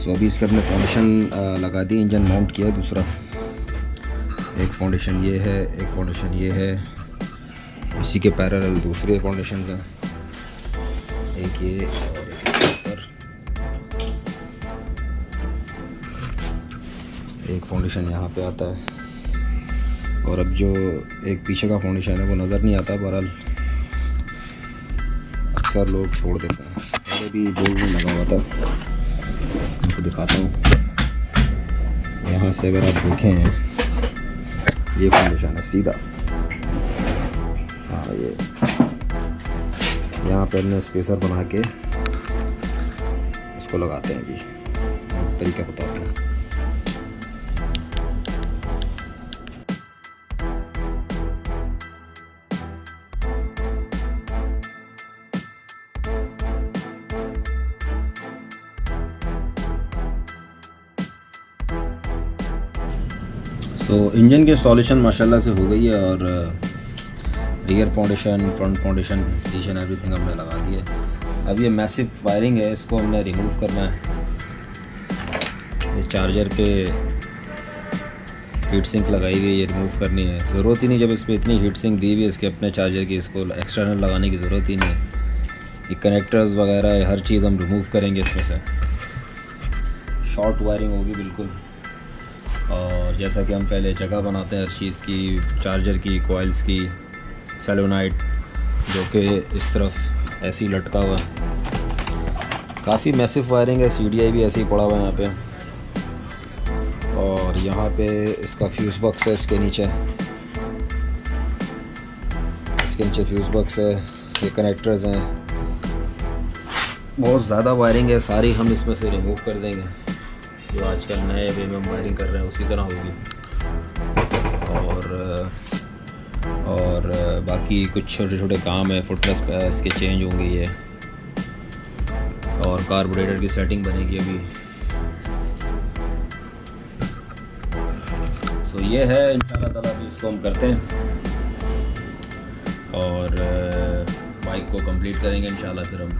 सो अभी इसके अपने फाउंडेशन लगा दी, इंजन माउंट किया दूसरा। एक फाउंडेशन ये है, एक फाउंडेशन ये है, इसी के पैरेलल दूसरे फाउंडेशन हैं, एक ये और एक इसके ऊपर। एक फाउंडेशन यहाँ पे आता है और अब जो एक पीछे का फाउंडेशन है वो नज़र नहीं आता, बहरहाल अक्सर लोग छोड़ देते हैं। पहले भी बोर्ड में लगा हुआ था, आपको दिखाता हूँ। यहाँ से अगर आप देखें ये फाउंडेशन है सीधा, हाँ ये यहाँ पे हमने स्पेसर बना के इसको लगाते हैं। जी तरीका बताते हैं। तो इंजन की इंस्टॉलेशन माशाल्लाह से हो गई है और rear foundation, front foundation, each and everything हमने लगा दी है। अब ये मैसिव वायरिंग है, इसको हमने रिमूव करना है। इस चार्जर पे हीट सिंक लगाई हुई है, ये रिमूव करनी है। ज़रूरत ही नहीं, जब इस पर इतनी हीट सिंक दी हुई है इसके अपने चार्जर की, इसको एक्सटर्नल लगाने की ज़रूरत ही नहीं है। ये कनेक्टर्स वगैरह हर चीज़ हम रिमूव करेंगे इसमें से। शॉर्ट वायरिंग होगी बिल्कुल। और जैसा कि हम पहले जगह बनाते हैं हर चीज़ की, चार्जर की, कॉइल्स की, सेलोनाइट जो कि इस तरफ ऐसे ही लटका हुआ है। काफ़ी मैसिव वायरिंग है। CDI भी ऐसे ही पड़ा हुआ है यहाँ पे। और यहाँ पे इसका फ्यूज़ बॉक्स है, इसके नीचे फ्यूज़ बॉक्स है, ये कनेक्टर्स हैं। बहुत ज़्यादा वायरिंग है, सारी हम इसमें से रिमूव कर देंगे। जो आजकल नए वे में हम वायरिंग कर रहे हैं उसी तरह होगी। और बाकी कुछ छोटे छोटे काम है, फुटरेस्ट पे इसके चेंज होंगे ये, और कार्बोरेटर की सेटिंग बनेगी अभी। सो ये है इंशाल्लाह ताला, तो इसको हम करते हैं और बाइक को कंप्लीट करेंगे इंशाल्लाह। फिर हम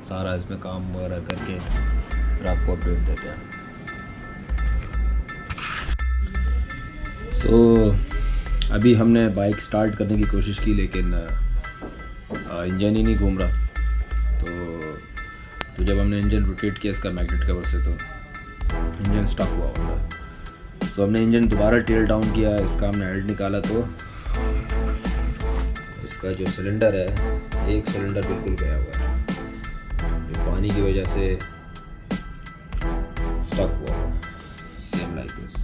सारा इसमें काम वगैरह करके फिर आपको अपडेट देते हैं। सो अभी हमने बाइक स्टार्ट करने की कोशिश की लेकिन इंजन ही नहीं घूम रहा। तो जब हमने इंजन रोटेट किया इसका मैग्नेट कवर से तो इंजन स्टक हुआ होता है। तो हमने इंजन दोबारा टेल डाउन किया, इसका हमने हेड निकाला तो इसका जो सिलेंडर है, एक सिलेंडर बिल्कुल गया हुआ है, जो पानी की वजह से स्टक हुआ है, सेम लाइक दिस।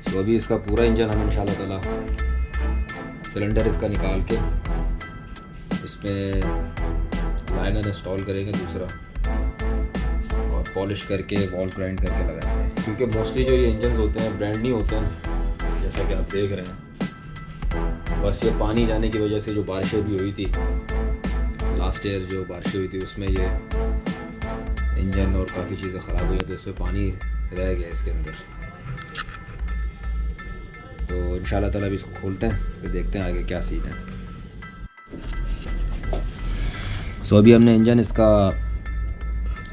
तो अभी इसका पूरा इंजन हम इंशाल्लाह ताला सिलेंडर इसका निकाल के इसमें लाइनर इंस्टॉल करेंगे दूसरा, और पॉलिश करके वॉल ग्राइंड करके लगाएंगे। क्योंकि मोस्टली जो ये इंजन्स होते हैं ब्रांड नहीं होते हैं, जैसा कि आप देख रहे हैं। बस ये पानी जाने की वजह से जो बारिशें भी हुई थी लास्ट ईयर, जो बारिशें हुई थी उसमें ये इंजन और काफ़ी चीज़ें ख़राब हुई, तो इसमें पानी रह गया इसके अंदर। तो इंशाल्लाह ताला भी इसको खोलते हैं, फिर देखते हैं आगे क्या सीन है। सो अभी हमने इंजन इसका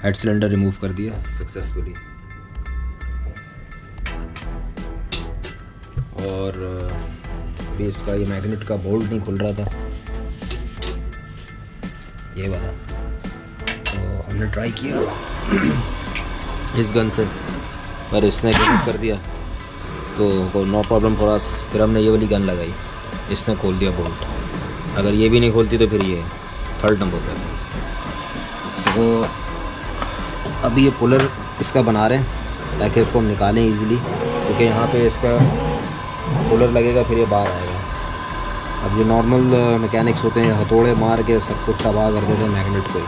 हेड सिलेंडर रिमूव कर दिया सक्सेसफुली, और अभी इसका ये मैग्नेट का बोल्ट नहीं खुल रहा था, ये वाला। तो हमने ट्राई किया इस गन से, पर इसने गिव कर दिया, तो नो प्रॉब्लम फॉर अस। फिर हमने ये वाली गन लगाई, इसने खोल दिया बोल्ट। अगर ये भी नहीं खोलती तो फिर ये थर्ड नंबर पे। तो अभी ये पुलर इसका बना रहे हैं ताकि उसको हम निकालें इजीली, क्योंकि यहाँ पे इसका पुलर लगेगा फिर ये बाहर आएगा। अब जो नॉर्मल मैकेनिक्स होते हैं हथौड़े मार के सब कुछ तबाह कर देते हैं मैग्नेट को।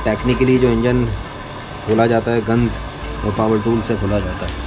टेक्निकली जो इंजन खोला जाता है गन्स और पावर टूल से खोला जाता है।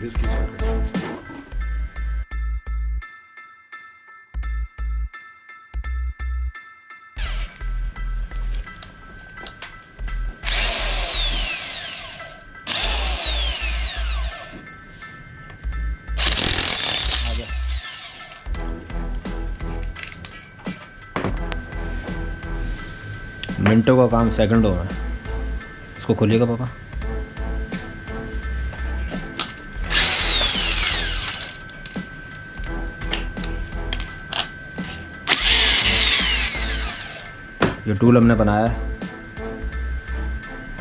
इसकी सॉकेट। मिनटों का काम सेकंडों में। इसको खोलिएगा पापा। ये टूल हमने बनाया है,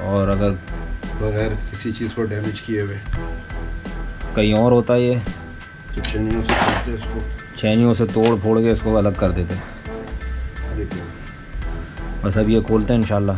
और अगर बगैर किसी चीज़ को डैमेज किए हुए कहीं और होता है ये तो चैनियों से खोलते हैं इसको, चैनियों से तोड़ फोड़ के इसको अलग कर देते हैं। देखिए बस अब ये खोलते हैं इंशाल्लाह।